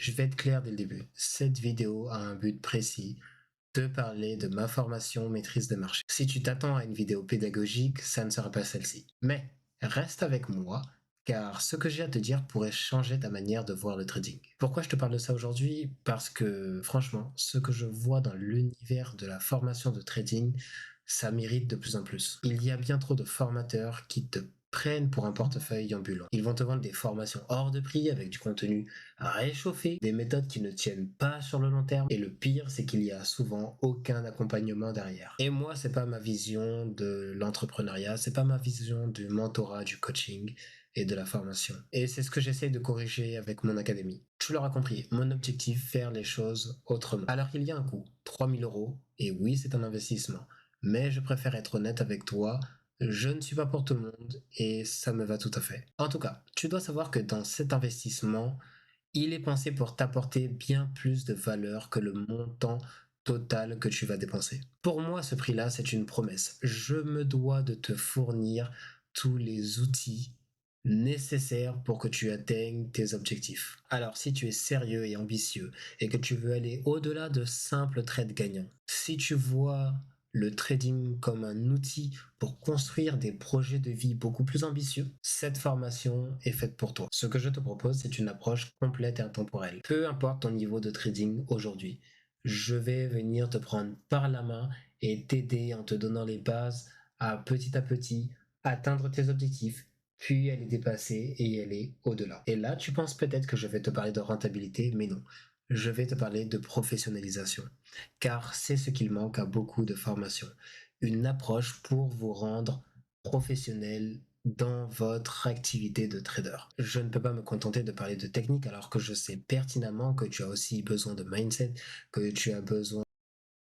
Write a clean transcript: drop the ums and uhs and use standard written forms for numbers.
je vais être clair dès le début. Cette vidéo a un but précis, te parler de ma formation maîtrise des marchés. Si tu t'attends à une vidéo pédagogique, ça ne sera pas celle-ci. Mais reste avec moi, car ce que j'ai à te dire pourrait changer ta manière de voir le trading. Pourquoi je te parle de ça aujourd'hui? Parce que franchement, ce que je vois dans l'univers de la formation de trading, ça m'irrite de plus en plus. Il y a bien trop de formateurs qui te prennent pour un portefeuille ambulant. Ils vont te vendre des formations hors de prix avec du contenu réchauffé, des méthodes qui ne tiennent pas sur le long terme, et le pire c'est qu'il y a souvent aucun accompagnement derrière. Et moi c'est pas ma vision de l'entrepreneuriat, c'est pas ma vision du mentorat, du coaching et de la formation. Et c'est ce que j'essaie de corriger avec mon académie. Tu l'auras compris, mon objectif, faire les choses autrement. Alors qu'il y a un coût, 3 000 €, et oui c'est un investissement, mais je préfère être honnête avec toi. Je ne suis pas pour tout le monde et ça me va tout à fait. En tout cas, tu dois savoir que dans cet investissement, il est pensé pour t'apporter bien plus de valeur que le montant total que tu vas dépenser. Pour moi, ce prix-là, c'est une promesse. Je me dois de te fournir tous les outils nécessaires pour que tu atteignes tes objectifs. Alors, si tu es sérieux et ambitieux et que tu veux aller au-delà de simples trades gagnants, si tu vois le trading comme un outil pour construire des projets de vie beaucoup plus ambitieux, cette formation est faite pour toi. Ce que je te propose, c'est une approche complète et intemporelle. Peu importe ton niveau de trading aujourd'hui, je vais venir te prendre par la main et t'aider en te donnant les bases à petit atteindre tes objectifs, puis aller dépasser et aller au-delà. Et là, tu penses peut-être que je vais te parler de rentabilité, mais non. Je vais te parler de professionnalisation, car c'est ce qu'il manque à beaucoup de formations. Une approche pour vous rendre professionnel dans votre activité de trader. Je ne peux pas me contenter de parler de technique alors que je sais pertinemment que tu as aussi besoin de mindset, que tu as besoin